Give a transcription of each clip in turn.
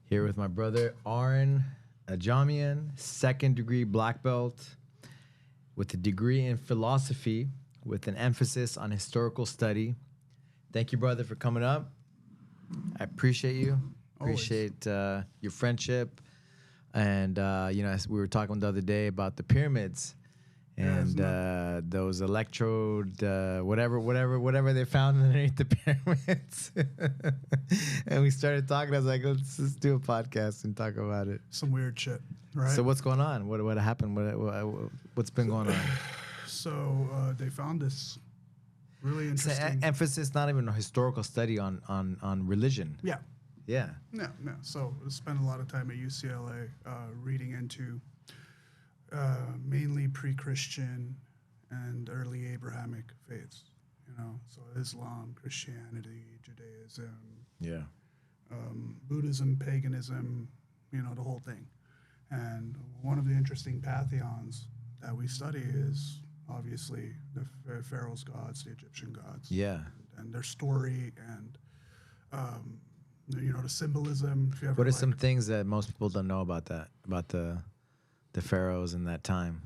Here with my brother Arin Adjamian, second-degree black belt with a degree in philosophy with an emphasis on historical study. Thank you, brother, for coming up. I appreciate you. Appreciate your friendship. And, as we were talking the other day about the pyramids and those electrode, whatever they found underneath the pyramids. And we started talking. I was like, let's just do a podcast and talk about it. Some weird shit, right? So what's going on? What happened? What's been going on? So they found this really interesting emphasis, not even a historical study on religion. Yeah. Yeah. No. So I spent a lot of time at UCLA reading into mainly pre-Christian and early Abrahamic faiths. So Islam, Christianity, Judaism, Buddhism, paganism, the whole thing. And one of the interesting pantheons that we study is obviously the Pharaoh's gods, the Egyptian gods. Yeah. And their story and the symbolism. What are some things that most people don't know about the pharaohs in that time?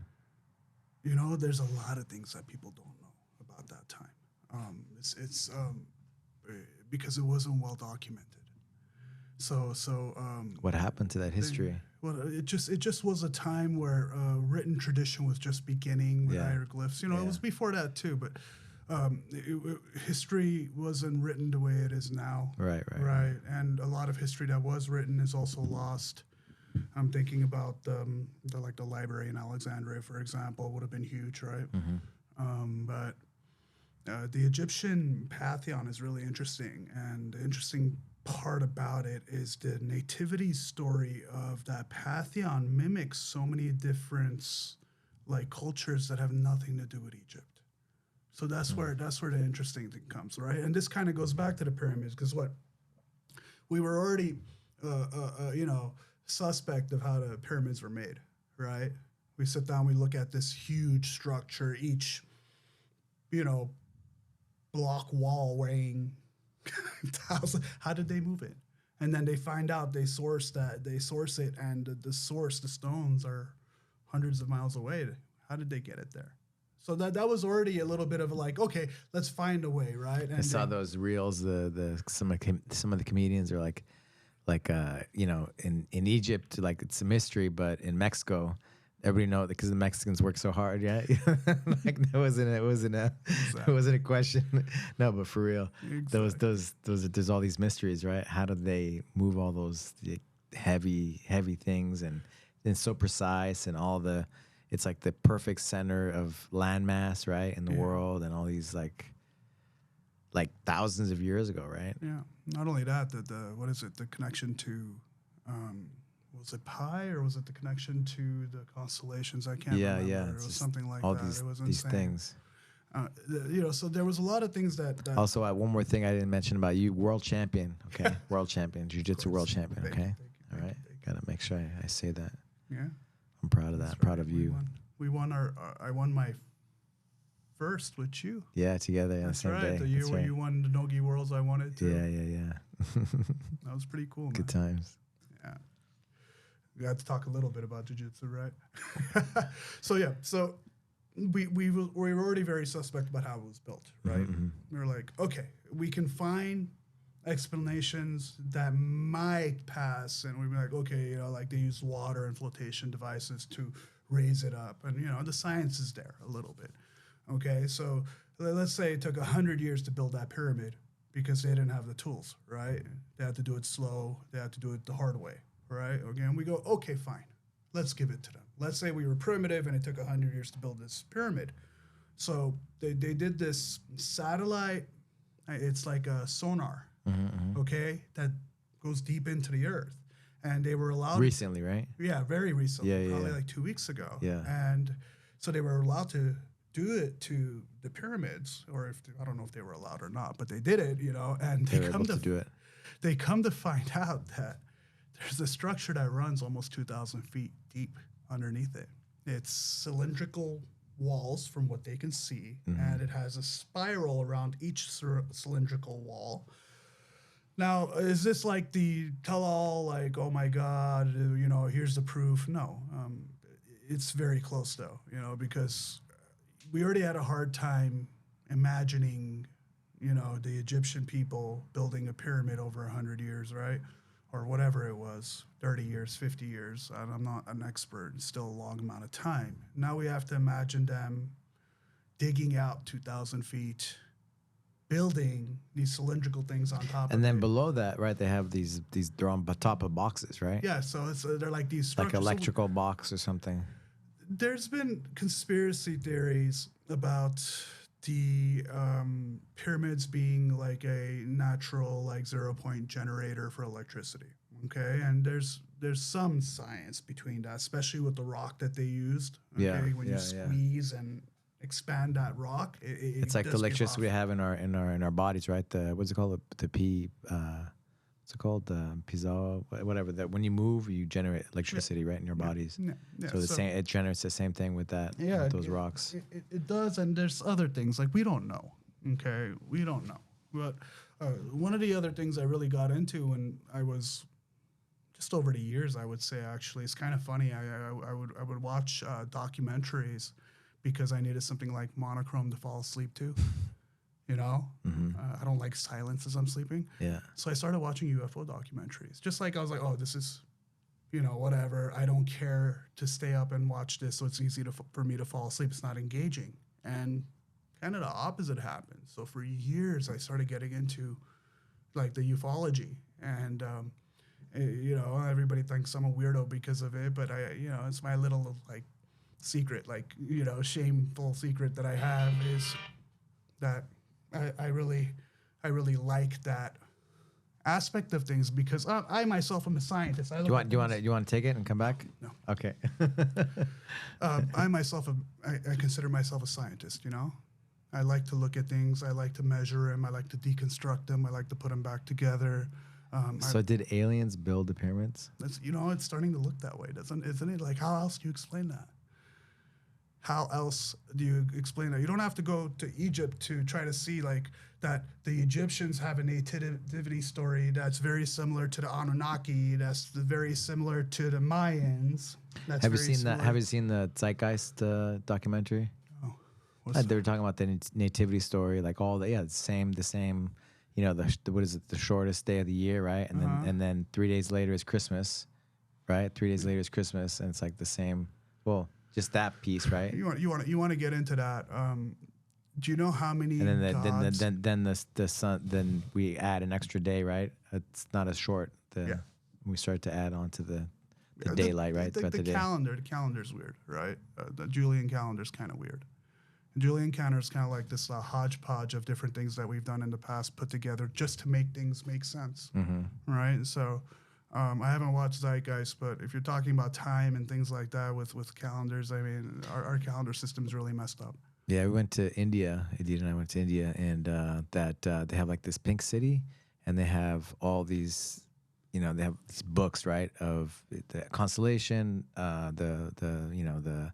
There's a lot of things that people don't know about that time. It's because it wasn't well documented. So what happened to that history? It just was a time where written tradition was just beginning with hieroglyphs. It was before that too, but history wasn't written the way it is now. Right. And a lot of history that was written is also lost. I'm thinking about the library in Alexandria, for example, would have been huge, right? Mm-hmm. But the Egyptian pantheon is really interesting, and the interesting part about it is the nativity story of that pantheon mimics so many different cultures that have nothing to do with Egypt. So that's where the interesting thing comes, right? And this kind of goes back to the pyramids, because we were already suspect of how the pyramids were made, right? We sit down, we look at this huge structure, each block wall weighing thousand. How did they move it? And then they find out they source it, and the stones are hundreds of miles away. How did they get it there? So that was already a little bit of okay, let's find a way, right? And I saw those reels. Some of the comedians are like in Egypt, it's a mystery, but in Mexico, everybody know because the Mexicans work so hard. Yeah, it wasn't a question. No, but for real, exactly. those there's all these mysteries, right? How do they move all those heavy things and so precise and all the. It's like the perfect center of landmass, right, in the world, and all these like thousands of years ago, right? Yeah. Not only that, the connection to, was it pi or was it the connection to the constellations? I can't remember. Yeah. It was something like all that. It was these insane. Things. So there was a lot of things that also, one more thing I didn't mention about you, world champion, okay? World champion, jiu-jitsu world champion, okay? Thank you, all right. Got to make sure I say that. Yeah. I'm proud of that. Proud of you. We won I won my first with you. Yeah, together on the same day. The year where you won the Nogi Worlds, I won it too. Yeah. That was pretty cool, man. Good times. Yeah. We had to talk a little bit about jiu-jitsu, right? So we were already very suspect about how it was built, right? Mm-hmm. We were like, okay, we can find explanations that might pass, and we'd be like, okay, they use water and flotation devices to raise it up, and the science is there a little bit. Okay, so let's say it took 100 years to build that pyramid because they didn't have the tools, right? They had to do it slow, they had to do it the hard way, right? Okay, and we go, okay, fine, let's give it to them. Let's say we were primitive and it took 100 years to build this pyramid. So they did this satellite, it's like a sonar. Mm-hmm. Okay, that goes deep into the earth, and they were allowed recently, right? Yeah, very recently, probably like 2 weeks ago. Yeah, and so they were allowed to do it to the pyramids, or I don't know if they were allowed or not, but they did it, and they come to do it. They come to find out that there's a structure that runs almost 2,000 feet deep underneath it. It's cylindrical walls from what they can see, and it has a spiral around each cylindrical wall. Now, is this like the tell-all, like, oh my God, you know, here's the proof? No, it's very close though, you know, because we already had a hard time imagining, you know, the Egyptian people building a pyramid over 100 years, right? Or whatever it was, 30 years, 50 years. I'm not an expert. It's still a long amount of time. Now we have to imagine them digging out 2,000 feet, building these cylindrical things on top of And then it. below that, right, they have these they're on top of boxes, right? Yeah, so it's, they're like these Like structures. So electrical box or something. there's been conspiracy theories about the pyramids being like a natural, like 0 point generator for electricity. Okay, and there's some science between that, especially with the rock that they used. Okay, Yeah, when yeah, you squeeze and expand that rock, It's like the does give electricity we off. have in our bodies, right? The what's it called? The P. What's it called? The piezo, whatever. That when you move, you generate electricity, right, in your bodies. Yeah, yeah. So the same, it generates the same thing with that. Yeah, with those rocks. It does, and there's other things like we don't know. Okay, we don't know. But one of the other things I really got into when I was just over the years, I would say actually, it's kind of funny. I would watch documentaries because I needed something like monochrome to fall asleep to. You know, I don't like silence as I'm sleeping. Yeah. So I started watching UFO documentaries. Just like I was like, oh, this is, you know, whatever. I don't care to stay up and watch this, so it's easy for me to fall asleep. It's not engaging. And kind of the opposite happened. So for years, I started getting into like the ufology, and you know, everybody thinks I'm a weirdo because of it, but you know, it's my little like secret, like, you know, shameful secret that I have is that I really like that aspect of things because I myself am a scientist. Do you want to take it and come back? No. Okay. I myself, I consider myself a scientist, you know? I like to look at things. I like to measure them. I like to deconstruct them. I like to put them back together. So did aliens build the pyramids? You know, it's starting to look that way, isn't it? Like, how else do you explain that? How else do you explain that? You don't have to go to Egypt to try to see like that the Egyptians have a nativity story that's very similar to the Anunnaki. That's very similar to the Mayans. That's Have you very seen similar. that? Have you seen the Zeitgeist documentary? Oh, what's They were talking about the nativity story, like all the the same. You know, what is it? The shortest day of the year, right? And then 3 days later is Christmas, right? 3 days later is Christmas, and it's like the same. Well, just that piece, right? You want to get into that? Do you know how many And then gods? then the sun. Then we add an extra day, right? It's not as short. We start to add on to the daylight, right? Throughout the day. The calendar's weird, right? The Julian calendar's kind of weird. And Julian calendar is kind of like this hodgepodge of different things that we've done in the past put together just to make things make sense, right? So I haven't watched Zeitgeist, but if you're talking about time and things like that with calendars, I mean, our calendar system's really messed up. Yeah, we went to India. Edith and I went to India, and they have like this pink city, and they have all these, you know, they have these books, right, of the constellation, the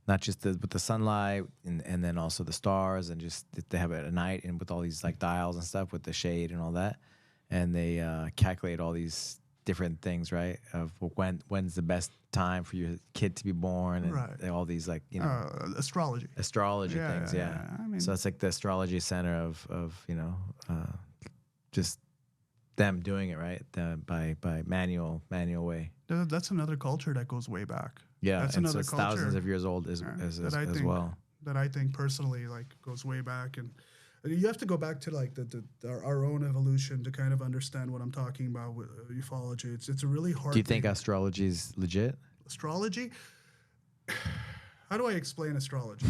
not just with the sunlight, and then also the stars, and just they have it at night, and with all these like dials and stuff with the shade and all that, and they calculate all these different things, right, of when's the best time for your kid to be born, and Right. all these like, you know, Astrology. things, yeah. I mean, So it's like the astrology center of you know, just them doing it right, by manual way. that's another culture that goes way back. Yeah, That's and so another it's culture. thousands of years old as well. That I think personally like goes way back, and you have to go back to like our own evolution to kind of understand what I'm talking about with ufology. It's a really hard. Do you think thing. astrology is legit? Astrology? How do I explain astrology?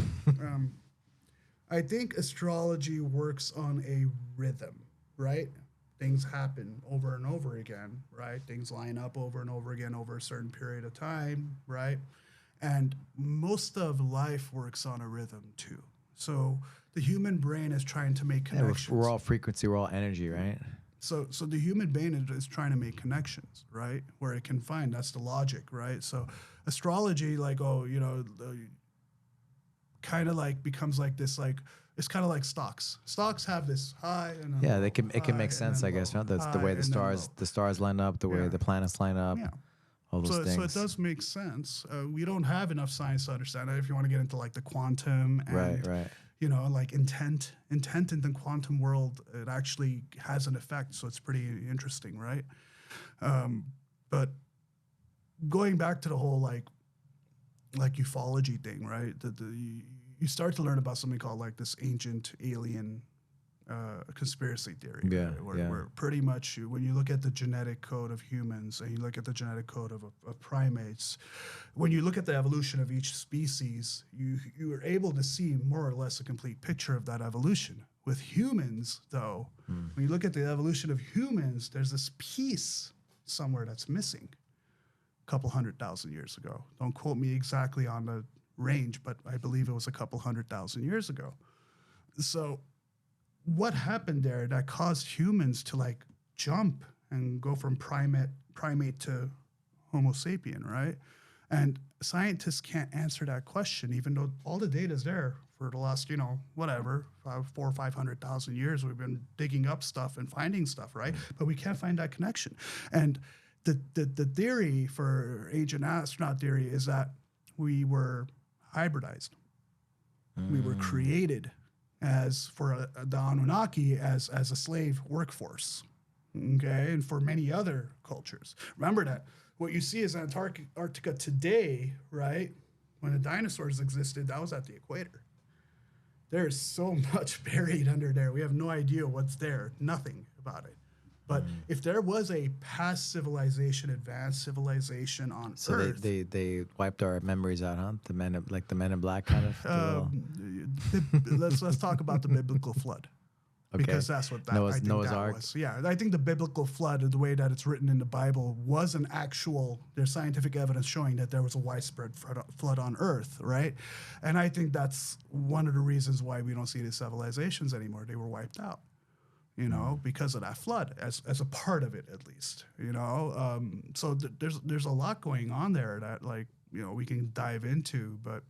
I think astrology works on a rhythm, right? Things happen over and over again, right? Things line up over and over again over a certain period of time, right? And most of life works on a rhythm too. So the human brain is trying to make Yeah, connections. we're all frequency, we're all energy, right? So the human brain is trying to make connections, right? Where it can find, that's the logic, right? So astrology, like, kind of like becomes like this like It's kind of like stocks. Stocks have this high and then Yeah, low, it can high make sense, and I then guess. low, Right? That's the way high and then low. the stars line up, the way Yeah. the planets line up, Yeah. all those things. So it does make sense. We don't have enough science to understand it. If you want to get into like the quantum and Right. you know, like intent in the quantum world, it actually has an effect. So it's pretty interesting, right? But going back to the whole like ufology thing, right? You start to learn about something called like this ancient alien conspiracy theory. Yeah, right? Where, yeah. where pretty much when you look at the genetic code of humans and you look at the genetic code of primates, when you look at the evolution of each species, you are able to see more or less a complete picture of that evolution. With humans, though, when you look at the evolution of humans, there's this piece somewhere that's missing a couple 100,000 years ago. Don't quote me exactly on the range, but I believe it was a couple 100,000 years ago. So what happened there that caused humans to like jump and go from primate to Homo sapien, right? And scientists can't answer that question, even though all the data is there for the last, you know, whatever, 400,000 or 500,000 years. We've been digging up stuff and finding stuff, right? But we can't find that connection. And the theory for ancient astronaut theory is that we were hybridized. We were created as for the Anunnaki as a slave workforce, okay, and for many other cultures. Remember that what you see is Antarctica today, right? When the dinosaurs existed, that was at the equator. There is so much buried under there. We have no idea what's there. Nothing about it. But if there was a past civilization, advanced civilization on So Earth, they wiped our memories out, huh? The men in black kind of. let's talk about the biblical flood. Because that's what that, I think Noah's that Ark. was. Yeah, I think the biblical flood, the way that it's written in the Bible, was an actual, there's scientific evidence showing that there was a widespread flood on Earth, right? And I think that's one of the reasons why we don't see these civilizations anymore. They were wiped out, you know, because of that flood, as a part of it at least, you know? So there's a lot going on there that, like, you know, we can dive into, but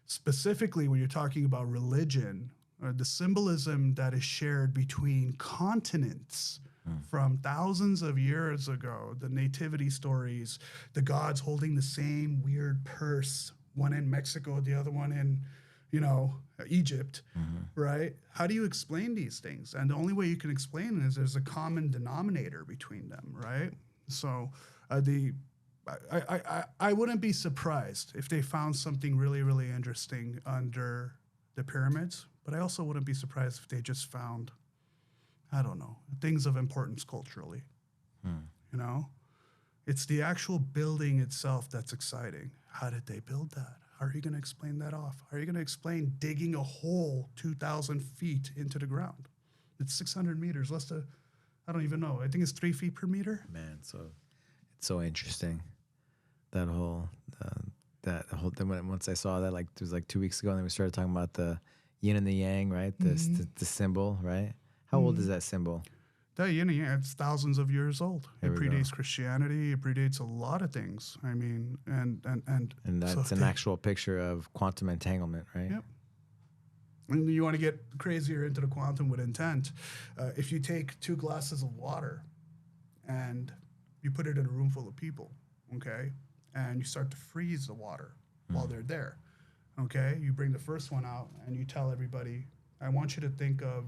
specifically when you're talking about religion, the symbolism that is shared between continents from thousands of years ago, the nativity stories, the gods holding the same weird purse, one in Mexico, the other one in, you know, Egypt, right? How do you explain these things? And the only way you can explain it is there's a common denominator between them, right? So I wouldn't be surprised if they found something really, really interesting under the pyramids. But I also wouldn't be surprised if they just found, I don't know, things of importance culturally. You know? It's the actual building itself that's exciting. How did they build that? How are you going to explain that off? How are you going to explain digging a hole 2,000 feet into the ground? It's 600 meters. I don't even know. I think it's 3 feet per meter. Man, so it's so interesting. That whole thing. Once I saw that, like it was like 2 weeks ago, and then we started talking about the yin and the yang, right? The symbol, right? How old is that symbol? That yin and yang, it's thousands of years old. There It we predates go. Christianity. It predates a lot of things. I mean, and that's so an actual picture of quantum entanglement, right? Yep. And you want to get crazier into the quantum with intent. If you take 2 glasses of water and you put it in a room full of people, okay, and you start to freeze the water while they're there, okay, you bring the first one out and you tell everybody, I want you to think of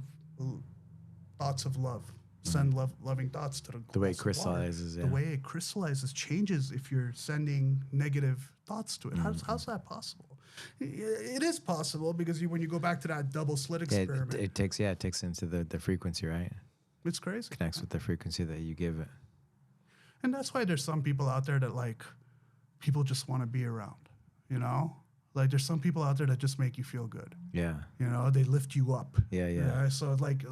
thoughts of love. Send loving thoughts to The way it glass of water. crystallizes, yeah. The way it crystallizes changes if you're sending negative thoughts to it. How's that possible? It is possible because when you go back to that double slit Yeah, experiment, it takes into the frequency, right? it's crazy. Connects with the frequency that you give it. And that's why there's some people out there that like people just want to be around, you know? Like there's some people out there that just make you feel good. Yeah. You know, they lift you up. Yeah. So like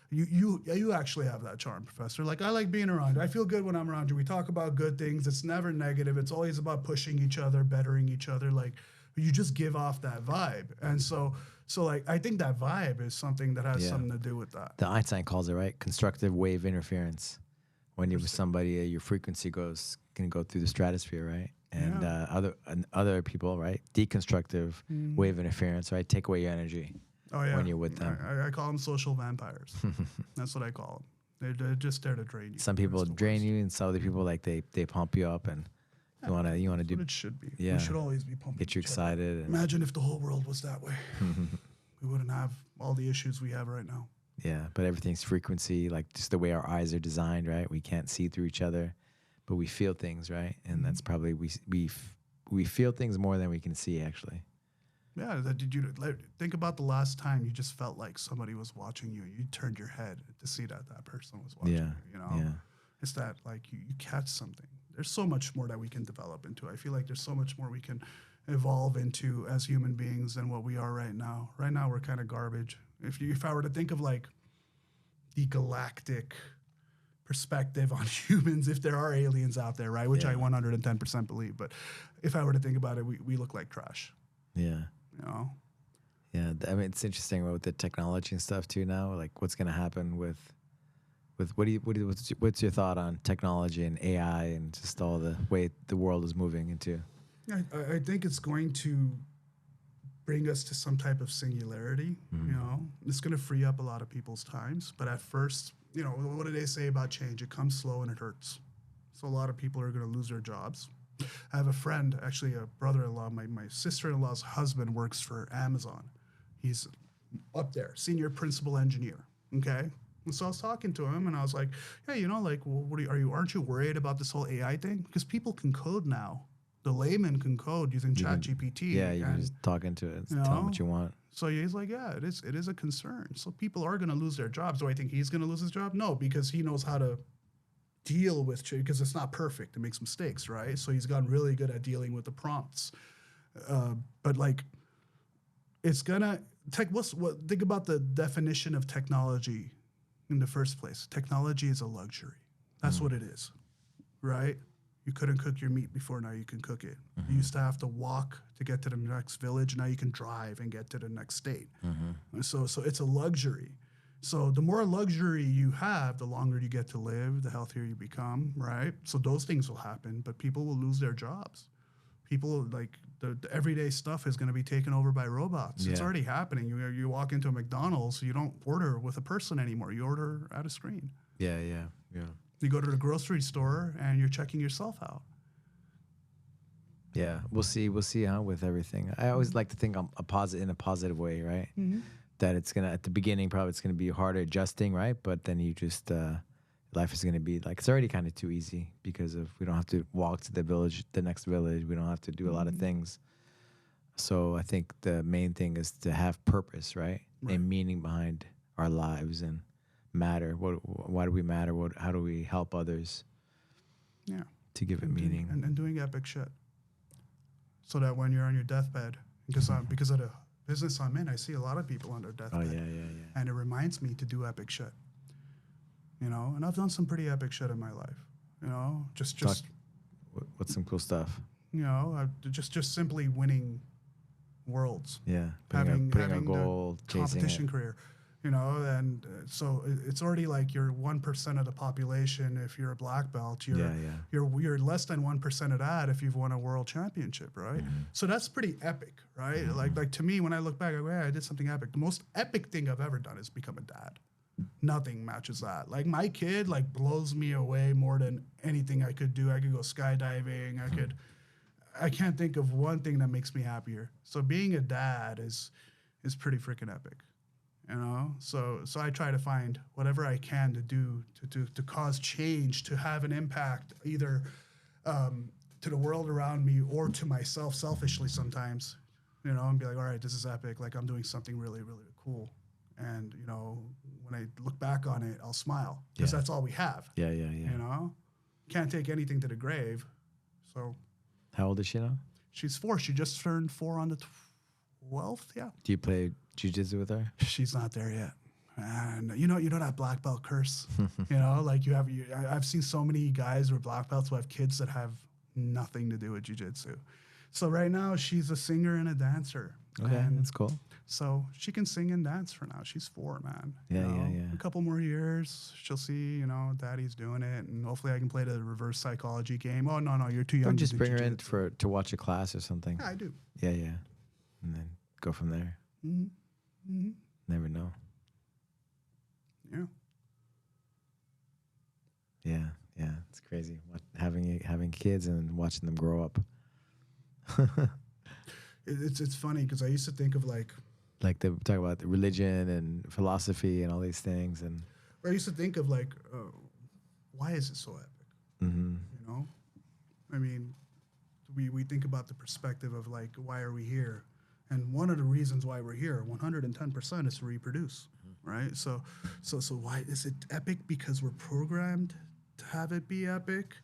you actually have that charm, Professor. Like I like being around you. I feel good when I'm around you. We talk about good things. It's never negative. It's always about pushing each other, bettering each other. Like you just give off that vibe. And so like I think that vibe is something that has something to do with that. The Einstein calls it, right? Constructive wave interference. When you're with somebody, your frequency can go through the stratosphere, right? And other people, right? Deconstructive wave interference, right? Take away your energy. Oh yeah, when you're with them. I call them social vampires. That's what I call them. They're just there to drain you. Some people That's the drain worst. you, and some other people like they pump you up, and you wanna That's do what it should be. yeah, We should always be pumping. get you each other. excited. And Imagine if the whole world was that way. We wouldn't have all the issues we have right now. yeah, but everything's frequency, like just the way our eyes are designed, right? We can't see through each other, but we feel things, right? And that's probably we feel things more than we can see, actually. Yeah, did you think about the last time you just felt like somebody was watching you? You turned your head to see that person was watching Yeah, you. You know, yeah. it's that like you catch something. There's so much more that we can develop into. I feel like there's so much more we can evolve into as human beings than what we are right now. Right now, we're kind of garbage. If I were to think of like the galactic perspective on humans, if there are aliens out there, right, which I 110% believe, but if I were to think about it, we look like trash. Yeah. You know. Yeah, I mean, it's interesting with the technology and stuff too now. Like, what's going to happen with what's your thought on technology and AI and just all the way the world is moving into? I think it's going to bring us to some type of singularity. You know, it's going to free up a lot of people's times. But at first, you know, what do they say about change? It comes slow and it hurts. So a lot of people are going to lose their jobs. I have a friend, actually a brother-in-law, my sister-in-law's husband works for Amazon. He's up there, senior principal engineer, okay? And so I was talking to him, and I was like, hey, you know, like, what aren't you worried about this whole AI thing? Because people can code now. The layman can code using ChatGPT. Yeah, you can just talk into it, tell them what you want. So he's like, yeah, it is a concern. So people are going to lose their jobs. Do I think he's going to lose his job? No, because he knows how to deal with, because it's not perfect. It makes mistakes, right? So he's gotten really good at dealing with the prompts. But like, it's gonna think about the definition of technology in the first place. Technology is a luxury. That's what it is, right? You couldn't cook your meat before, now you can cook it. You used to have to walk to get to the next village, now you can drive and get to the next state. So it's a luxury. So the more luxury you have, the longer you get to live, the healthier you become, right? So those things will happen, but people will lose their jobs. People, like, the everyday stuff is going to be taken over by robots. It's already happening. You walk into a McDonald's, you don't order with a person anymore. You order at a screen. Yeah. You go to the grocery store and you're checking yourself out. Yeah, we'll see with everything. I always like to think in a positive way, right? That it's gonna, at the beginning, probably it's gonna be harder adjusting, right? But then you just life is gonna be like, it's already kind of too easy because we don't have to walk to the next village. We don't have to do a lot of things. So I think the main thing is to have purpose, right? And meaning behind our lives and matter. Why do we matter? How do we help others? Yeah, to give it meaning and doing epic shit, so that when you're on your deathbed, because of the business I'm in, I see a lot of people on their deathbed. Oh, yeah. And it reminds me to do epic shit. You know, and I've done some pretty epic shit in my life. You know, just what's some cool stuff? You know, just simply winning worlds. Yeah, having a goal, the competition career. You know, and so it's already like you're 1% of the population if you're a black belt. You're less than 1% of that if you've won a world championship, right? So that's pretty epic, right? Like to me, when I look back, I go, yeah, I did something epic. The most epic thing I've ever done is become a dad. Nothing matches that. Like my kid, like, blows me away more than anything I could do. I could go skydiving. I can't think of one thing that makes me happier. So being a dad is pretty freaking epic. You know, so I try to find whatever I can to do to cause change, to have an impact either to the world around me or to myself selfishly sometimes, you know, and be like, all right, this is epic. Like, I'm doing something really, really cool. And, you know, when I look back on it, I'll smile because that's all we have. Yeah. You know, can't take anything to the grave. So. How old is she now? She's 4. She just turned 4 on the 12th. Yeah. Do you play jiu-jitsu with her? She's not there yet. And you know that black belt curse. You know, like I've seen so many guys who are black belts who have kids that have nothing to do with jiu-jitsu. So right now she's a singer and a dancer. Okay, that's cool. So she can sing and dance for now. She's 4, man. Yeah. A couple more years, she'll see, you know, daddy's doing it, and hopefully I can play the reverse psychology game. Oh, no, you're too young. Or just bring her in to watch a class or something. Yeah, I do. Yeah. And then go from there. Mhm. Never know. Yeah. Yeah, yeah, it's crazy having kids and watching them grow up. It's funny because I used to think of like, Like they talk about the religion and philosophy and all these things, and or I used to think of like, why is it so epic? mm-hmm. You know, I mean, we think about the perspective of like, why are we here? And one of the reasons why we're here, 110%, is to reproduce, right? So why is it epic? Because we're programmed to have it be epic,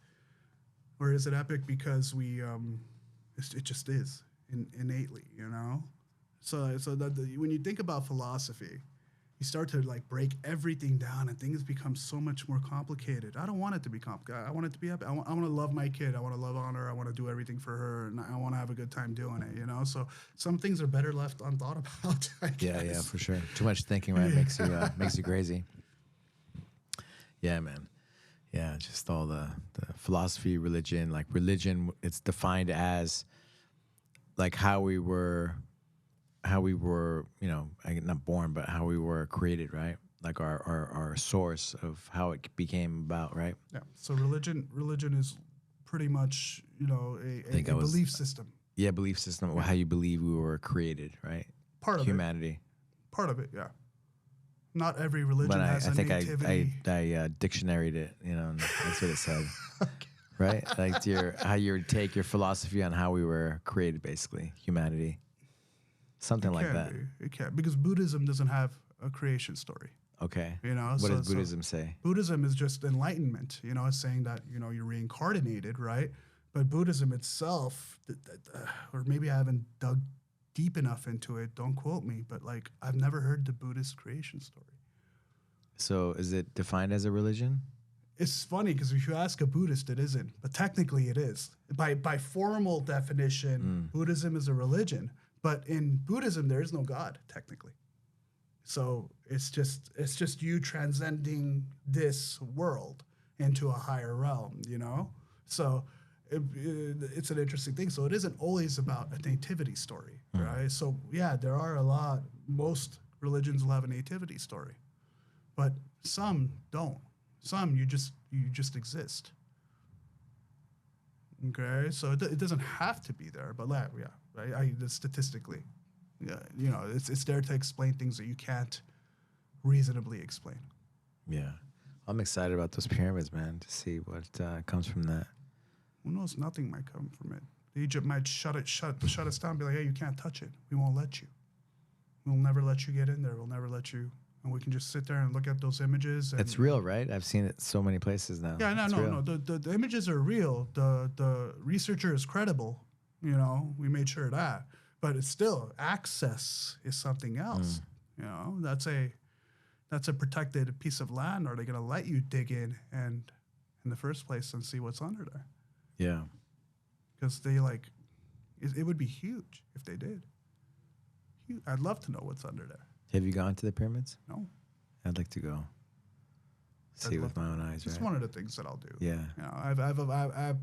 or is it epic because it just is innately, you know? So when you think about philosophy, you start to like break everything down, and things become so much more complicated. I don't want it to be complicated. I want it to be epic. I want to love my kid. I want to love on her. I want to do everything for her, and I want to have a good time doing it. You know, so some things are better left unthought about. I guess. Yeah, for sure. Too much thinking, right? Makes you crazy. Yeah, man. Yeah, just all the philosophy, religion. Like religion, it's defined as like how we were, you know, not born, but how we were created, right? Like our source of how it became about, right? Yeah. So religion is pretty much, you know, a belief system. Yeah, belief system, or how you believe we were created, right? Part of humanity. Part of it, yeah. Not every religion But has I a think nativity. I dictionaried it, you know, and that's what it said. Right? Like how you take your philosophy on how we were created, basically, humanity. Something like that. It can, because Buddhism doesn't have a creation story. Okay. You know, what does Buddhism say? Buddhism is just enlightenment. You know, it's saying that, you know, you're reincarnated, right? But Buddhism itself, or maybe I haven't dug deep enough into it, don't quote me, but like I've never heard the Buddhist creation story. So is it defined as a religion? It's funny because if you ask a Buddhist, it isn't, but technically it is. By formal definition, Buddhism is a religion, but in Buddhism there is no God technically. So it's just you transcending this world into a higher realm, you know. So it's an interesting thing. So it isn't always about a nativity story, right? So yeah, there are most religions will have a nativity story, but some don't. Some you just exist. Okay, so it doesn't have to be there, but yeah, right. Statistically, yeah, you know, it's there to explain things that you can't reasonably explain. Yeah, I'm excited about those pyramids, man. To see what comes from that. Who knows? Nothing might come from it. Egypt might shut us down. Be like, hey, you can't touch it. We won't let you. We'll never let you get in there. We'll never let you. And we can just sit there and look at those images. And, it's real, right? I've seen it so many places now. Yeah, no. The images are real. The researcher is credible. You know, we made sure of that. But it's still, access is something else. You know, that's a protected piece of land. Are they going to let you dig in the first place and see what's under there? Yeah. Because it would be huge if they did. I'd love to know what's under there. Have you gone to the pyramids? No. I'd like to go. See with my own eyes, right? It's one of the things that I'll do. Yeah. You know, I've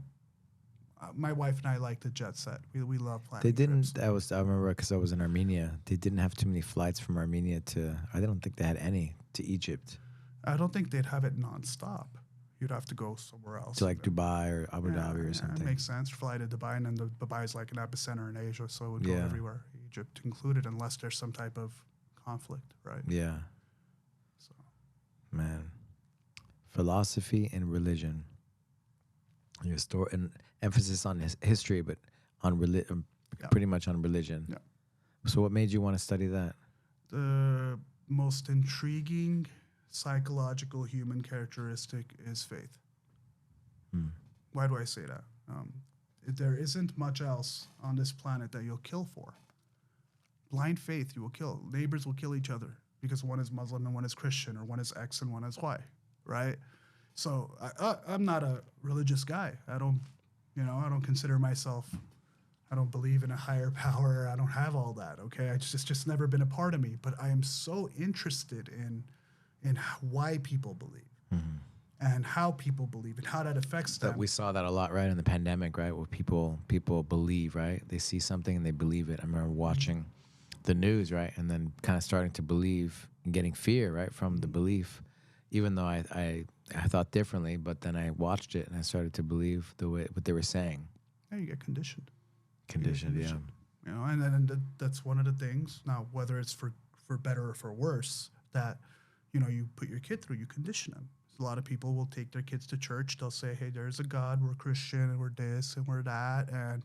my wife and I like to jet set. We love planning. They didn't. I remember because I was in Armenia. They didn't have too many flights from Armenia to. I don't think they had any to Egypt. I don't think they'd have it nonstop. You'd have to go somewhere else. To like Dubai or Abu Dhabi or something. It makes sense. Fly to Dubai, and then Dubai is like an epicenter in Asia, so it would go everywhere. Egypt included, unless there's some type of conflict, right? Yeah. So, man, philosophy and religion. Your story and emphasis on history, but on pretty much on religion. Yeah. So, what made you want to study that? The most intriguing psychological human characteristic is faith. Why do I say that? There isn't much else on this planet that you'll kill for. Blind faith, you will kill. Neighbors will kill each other because one is Muslim and one is Christian, or one is X and one is Y, right? So I'm not a religious guy. I don't consider myself. I don't believe in a higher power. I don't have all that. Okay, it's just never been a part of me. But I am so interested in why people believe. And how people believe and how that affects them. But we saw that a lot, right, in the pandemic, right, where people believe, right? They see something and they believe it. I remember watching the news, right? And then kind of starting to believe and getting fear, right, from the belief, even though I thought differently, but then I watched it and I started to believe the way what they were saying. Yeah, you get conditioned. Conditioned, yeah. You know, and that's one of the things. Now, whether it's for better or for worse, that, you know, you put your kid through, you condition them. A lot of people will take their kids to church. They'll say, "Hey, there's a God. We're Christian, and we're this, and we're that." And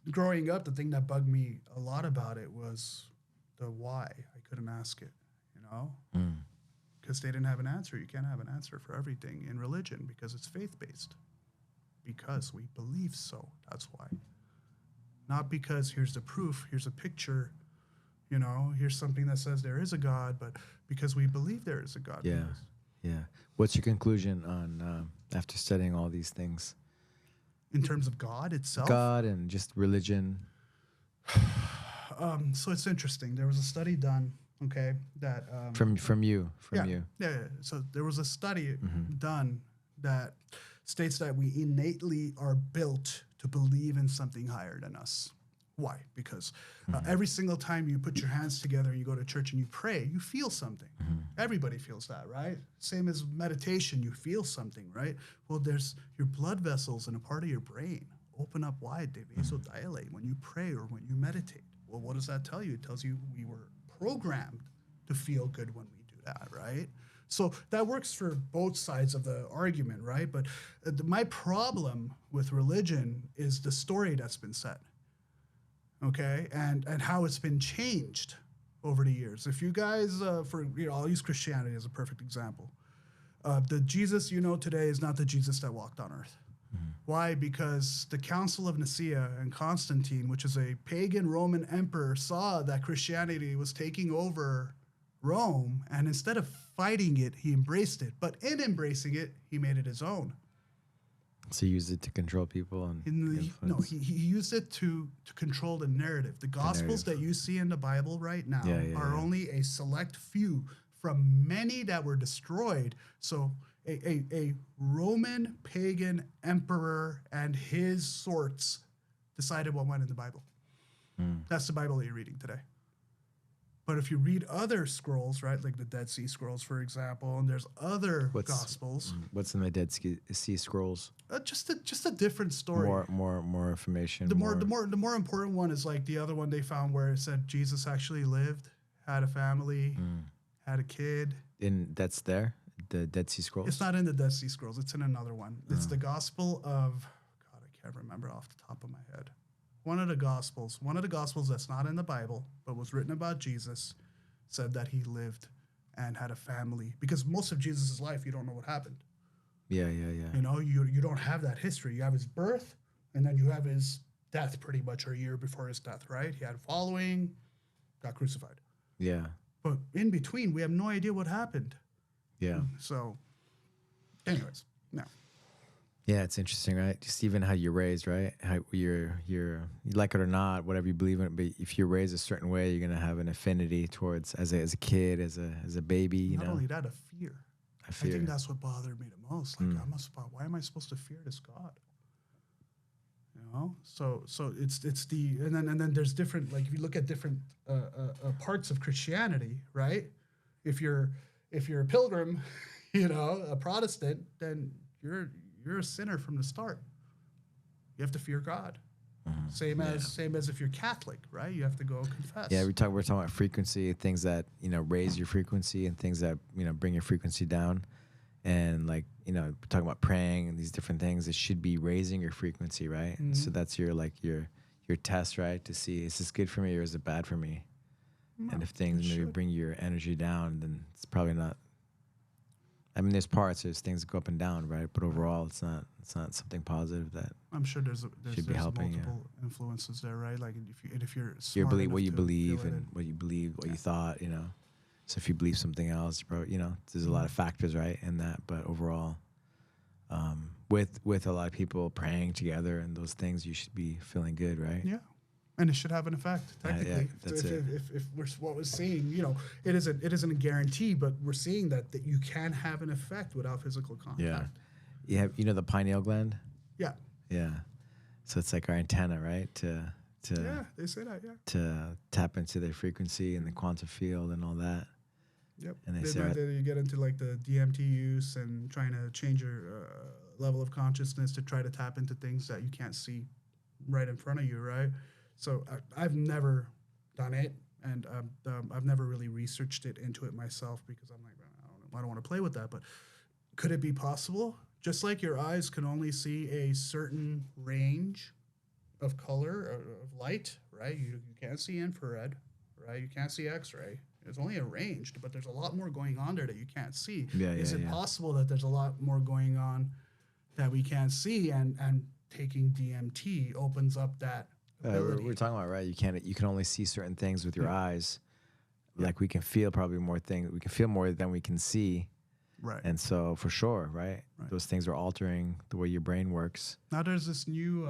growing up, the thing that bugged me a lot about it was the why. I couldn't ask it, you know, because they didn't have an answer. You can't have an answer for everything in religion because it's faith-based. Because we believe so. That's why. Not because here's the proof, here's a picture, you know, here's something that says there is a God, but because we believe there is a God. Yeah, yeah. What's your conclusion on after studying all these things? In terms of God itself? God and just religion. So it's interesting. There was a study done, okay, that... From you. Yeah. So there was a study done that states that we innately are built to believe in something higher than us. Why? Because every single time you put your hands together and you go to church and you pray, you feel something. Everybody feels that, right? Same as meditation, you feel something, right? Well, there's your blood vessels and a part of your brain open up wide, they vasodilate when you pray or when you meditate. Well, what does that tell you? It tells you we were programmed to feel good when we do that, right? So that works for both sides of the argument, right? But my problem with religion is the story that's been set, okay? And how it's been changed over the years. If you guys, I'll use Christianity as a perfect example. The Jesus you know today is not the Jesus that walked on earth. Why? Because the Council of Nicaea and Constantine, which is a pagan Roman emperor, saw that Christianity was taking over Rome, and instead of fighting it, he embraced it. But in embracing it, he made it his own. So he used it to control people and he used it to control the narrative. The Gospels that you see in the Bible right now are only a select few from many that were destroyed. So a Roman pagan emperor and his sorts decided what went in the Bible. That's the Bible that you're reading today. But if you read other scrolls, right, like the Dead Sea Scrolls, for example, and there's other Gospels. What's in the Dead Sea Scrolls? Just a different story. More information. The more important one is like the other one they found where it said Jesus actually lived, had a family, had a kid. And that's there, the Dead Sea Scrolls. It's not in the Dead Sea Scrolls. It's in another one. It's the Gospel of God. I can't remember off the top of my head. One of the Gospels that's not in the Bible, but was written about Jesus, said that he lived and had a family. Because most of Jesus' life, you don't know what happened. Yeah. You know, you don't have that history. You have his birth, and then you have his death pretty much a year before his death, right? He had a following, got crucified. Yeah. But in between, we have no idea what happened. Yeah. So, anyways, no. Yeah, it's interesting, right? Just even how you're raised, right? How you like it or not, whatever you believe in. But if you're raised a certain way, you're gonna have an affinity towards as a kid, as a baby. You not know, only that, a fear. I think that's what bothered me the most. Like, why am I supposed to fear this God? You know, so it's the and then there's different, like if you look at different parts of Christianity, right? If you're a pilgrim, you know, a Protestant, then you're a sinner from the start. You have to fear God. Same as if you're Catholic, right? You have to go confess. Yeah, we're talking about frequency, things that, you know, raise your frequency and things that, you know, bring your frequency down. And like, you know, we're talking about praying and these different things that should be raising your frequency, right? So that's your test, right? To see, is this good for me or is it bad for me? And if things maybe bring your energy down, then it's probably not. I mean, there's things that go up and down, right? But overall, it's not something positive that I'm sure there's helping, multiple influences there, right? Like if you're what you believe and what you thought, you know. So if you believe something else, you know, there's a lot of factors, right, in that. But overall, with a lot of people praying together and those things, you should be feeling good, right? Yeah. And it should have an effect, technically. If we're what we're seeing, you know, it isn't a guarantee, but we're seeing that you can have an effect without physical contact. Yeah. You know the pineal gland? Yeah. Yeah. So it's like our antenna, right? To to they say that. Yeah. to tap into their frequency and the quantum field and all that. Yep. And they Then say, you get into like the DMT use and trying to change your level of consciousness to try to tap into things that you can't see right in front of you, right? So I've never done it, and I've never really researched it into it myself because I'm like, I don't want to play with that. But could it be possible? Just like your eyes can only see a certain range of color of light, right? You can't see infrared, right? You can't see X-ray. It's only a range, but there's a lot more going on there that you can't see. Is it possible that there's a lot more going on that we can't see, and taking DMT opens up that ability? we're talking about, right? You can only see certain things with your eyes. Like we can feel probably more things. We can feel more than we can see. Right. And so for sure, right? Those things are altering the way your brain works. Now there's this new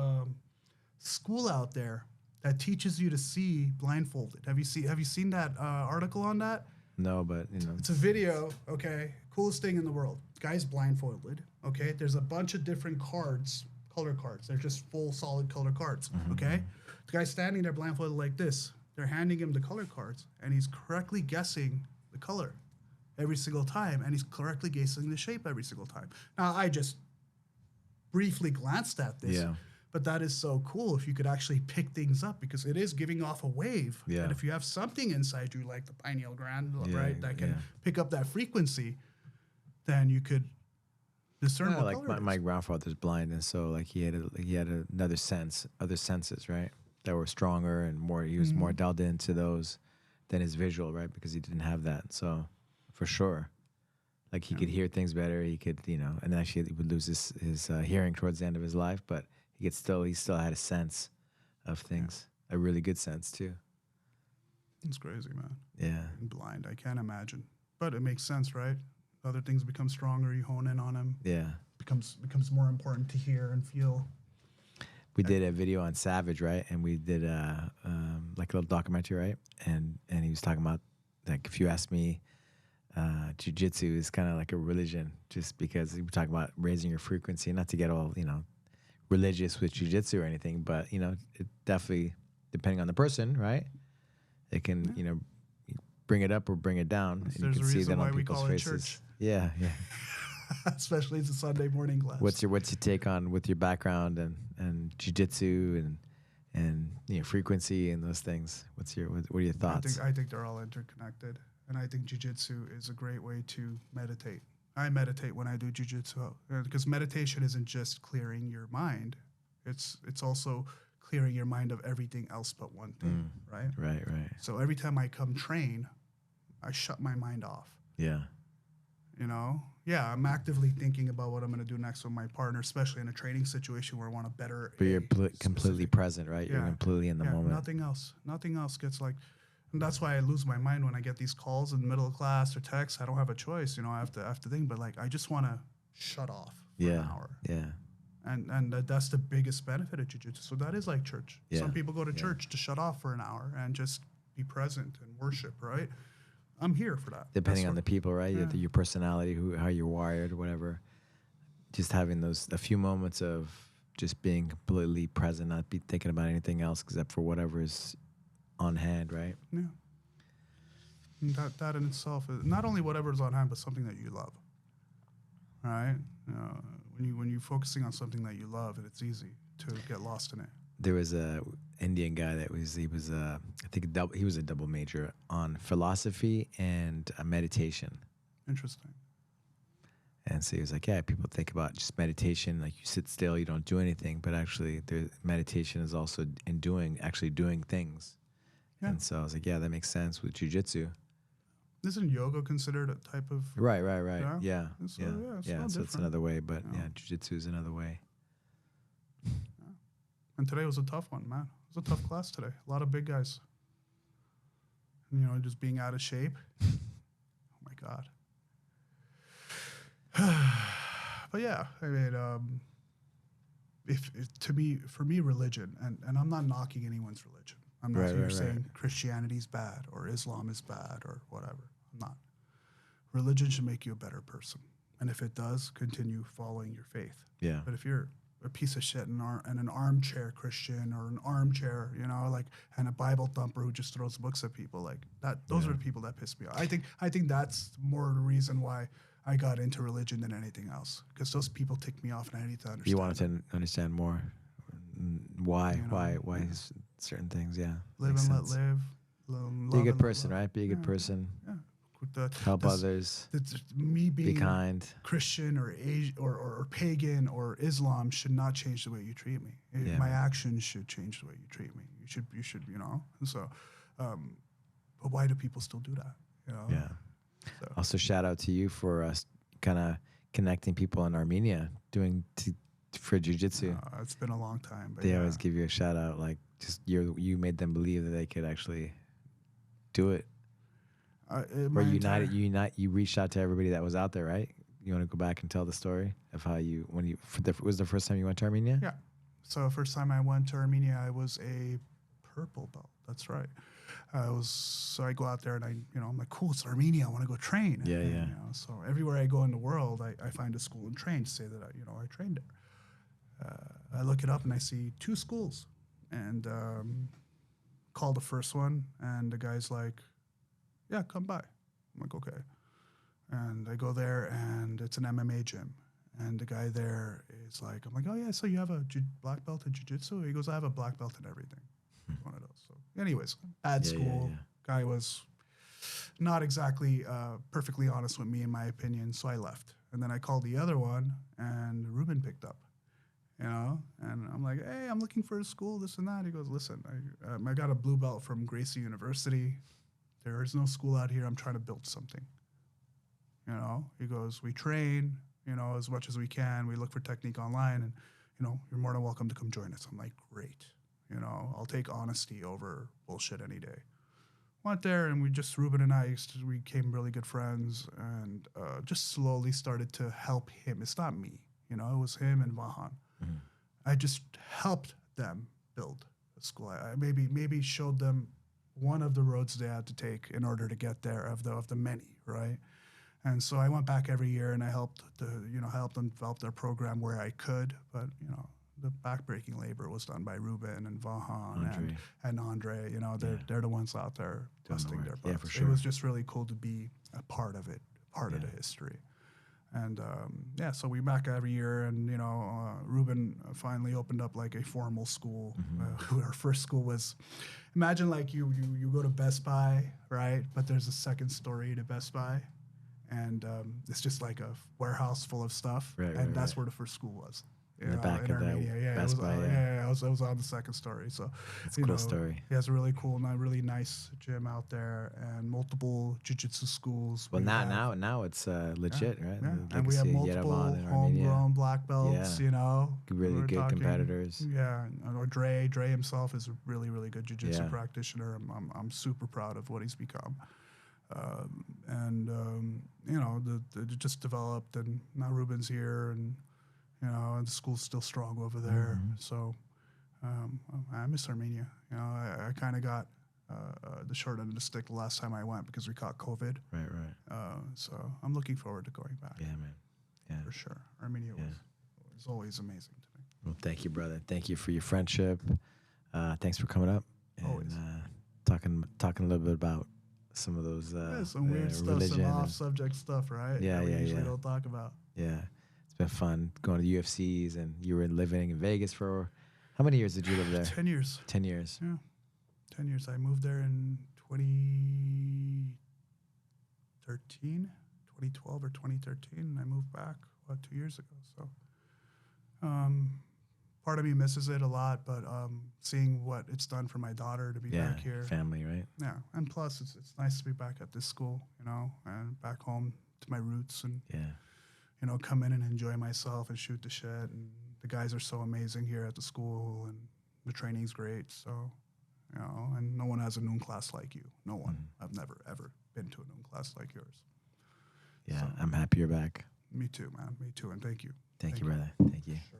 school out there that teaches you to see blindfolded. Have you seen that article on that? No, but it's a video. Okay, coolest thing in the world. Guy's blindfolded. Okay, there's a bunch of different cards, color cards. They're just full solid color cards. Okay, the guy's standing there blindfolded like this. They're handing him the color cards, and he's correctly guessing the color every single time, and he's correctly guessing the shape every single time. Now I just briefly glanced at this. Yeah. But that is so cool if you could actually pick things up, because it is giving off a wave. Yeah. And if you have something inside you, like the pineal gland, right, that can pick up that frequency, then you could discern what like color it is. my grandfather's blind, and so like he had another sense, other senses, right, that were stronger and more. He was more dialed into those than his visual, right, because he didn't have that. So for sure, like he could hear things better. He could, and actually he would lose his hearing towards the end of his life, but he still had a sense of things, a really good sense too. It's crazy, man. Yeah. I'm blind. I can't imagine. But it makes sense, right? Other things become stronger. You hone in on them. Yeah. Becomes more important to hear and feel. We did a video on Savage, right? And we did like a little documentary, right? And he was talking about, like, if you ask me, jiu-jitsu is kind of like a religion, just because we were talking about raising your frequency, not to get all, religious with jiu-jitsu or anything, but it definitely, depending on the person, right, it can bring it up or bring it down, and you can see that on people's faces. Yeah. Especially it's a Sunday morning class. What's your take on, with your background and jiu-jitsu and frequency and those things? What are your thoughts? I think they're all interconnected, and I think jiu-jitsu is a great way to meditate. I meditate when I do jiu-jitsu, because meditation isn't just clearing your mind. It's also clearing your mind of everything else but one thing, right? Right. So every time I come train, I shut my mind off. Yeah. Yeah, I'm actively thinking about what I'm going to do next with my partner, especially in a training situation where I want to better. But you're completely present, right? You're completely in the moment. Nothing else gets like. And that's why I lose my mind when I get these calls in the middle of class or texts. I don't have a choice, I have to think. But like, I just want to shut off for an hour. Yeah. And that's the biggest benefit of jiu-jitsu. So that is like church. Yeah. Some people go to church to shut off for an hour and just be present and worship, right? I'm here for that. Depending on the people, right? Yeah. Your personality, how you're wired, whatever. Just having a few moments of just being completely present, not be thinking about anything else except for whatever is on hand, right? Yeah. And that in itself is not only whatever's on hand, but something that you love. Right? When you're focusing on something that you love, and it's easy to get lost in it. There was a Indian guy I think he was a double major on philosophy and meditation. Interesting. And so he was like, yeah, people think about just meditation, like you sit still, you don't do anything, but actually meditation is also actually doing things. Yeah. And so I was like, yeah, that makes sense with jiu-jitsu. Isn't yoga considered a type of... Right. Yeah. So it's another way, but jiu-jitsu is another way. Yeah. And today was a tough one, man. It was a tough class today. A lot of big guys. Just being out of shape. Oh, my God. But yeah, I mean, for me, religion, and I'm not knocking anyone's religion. I'm not here saying Christianity's bad or Islam is bad or whatever. I'm not. Religion should make you a better person. And if it does, continue following your faith. Yeah. But if you're a piece of shit and an armchair Christian or an armchair, like, and a Bible thumper who just throws books at people like that. Those are the people that piss me off. I think that's more the reason why I got into religion than anything else, because those people tick me off and I need to understand. You wanted to understand more. Why certain things? Yeah. Live and let live. Be a good person, right? Be a good person. Yeah. Help others. Me being be kind. Christian or or pagan or Islam should not change the way you treat me. My actions should change the way you treat me. You should, So, but why do people still do that? Yeah. So. Also, shout out to you for us kind of connecting people in Armenia for jiu-jitsu. It's been a long time. But they always give you a shout out, like just you made them believe that they could actually do it. Or you reached out to everybody that was out there, right? You want to go back and tell the story of how was the first time you went to Armenia? Yeah. So first time I went to Armenia, I was a purple belt. That's right. So I go out there and I'm like, cool, it's Armenia. I want to go train. Yeah, and, so everywhere I go in the world, I find a school and train to say that I trained there. I look it up and I see 2 schools, and call the first one, and the guy's like, yeah, come by. I'm like, okay. And I go there, and it's an MMA gym. And the guy there is like, I'm like, oh, yeah, so you have a black belt in jiu-jitsu? He goes, I have a black belt in everything. One of those. So anyways, bad school. Guy was not exactly perfectly honest with me, in my opinion, so I left. And then I called the other one, and Ruben picked up. And I'm like, hey, I'm looking for a school, this and that. He goes, listen, I got a blue belt from Gracie University. There is no school out here. I'm trying to build something. He goes, we train, as much as we can. We look for technique online, and, you're more than welcome to come join us. I'm like, great. I'll take honesty over bullshit any day. Went there, and Ruben and I, we became really good friends, and just slowly started to help him. It's not me, it was him and Vahan. Mm-hmm. I just helped them build a school. I maybe showed them one of the roads they had to take in order to get there of the many, right? And so I went back every year, and I helped them develop their program where I could, but the backbreaking labor was done by Ruben and Vahan and Andre. They're the ones out there busting their butts. Yeah, for sure. It was just really cool to be a part of it, of the history. And so we back every year, and Ruben finally opened up like a formal school. Mm-hmm. Our first school was, imagine like you go to Best Buy, right? But there's a second story to Best Buy, and it's just like a warehouse full of stuff, and that's where the first school was. In the back of Armenia. Best Buy. I was on the second story. So it's a cool story. He has a really cool, really nice gym out there, and multiple jiu-jitsu schools. Well, now it's legit, right? Yeah. And we have multiple homegrown black belts. Really good competitors. Yeah, or Dre himself is a really, really good jiu-jitsu practitioner. I'm super proud of what he's become. It just developed, and now Ruben's here, and and the school's still strong over there. Mm-hmm. So I miss Armenia. I kind of got the short end of the stick the last time I went because we caught COVID. Right. So I'm looking forward to going back. Yeah, man. Yeah. For sure. Armenia was always amazing to me. Well, thank you, brother. Thank you for your friendship. Thanks for coming up. Always. And talking a little bit about some of those some weird stuff, some off-subject stuff, right? Yeah, that we usually don't talk about. Yeah. Been fun going to UFCs, and you were living in Vegas for how many years did you live there? 10 years. 10 years. Yeah. 10 years. I moved there in 2012 or 2013, and I moved back 2 years ago. So part of me misses it a lot, but seeing what it's done for my daughter to be back here. Family, right? Yeah. And plus it's nice to be back at this school, and back home to my roots, and come in and enjoy myself and shoot the shit. And the guys are so amazing here at the school, and the training's great. So, and no one has a noon class like you. No one. Mm-hmm. I've never, ever been to a noon class like yours. Yeah, so, I'm happy you're back. Me too, man. Me too. And thank you. Thank you, brother. Thank you. Sure.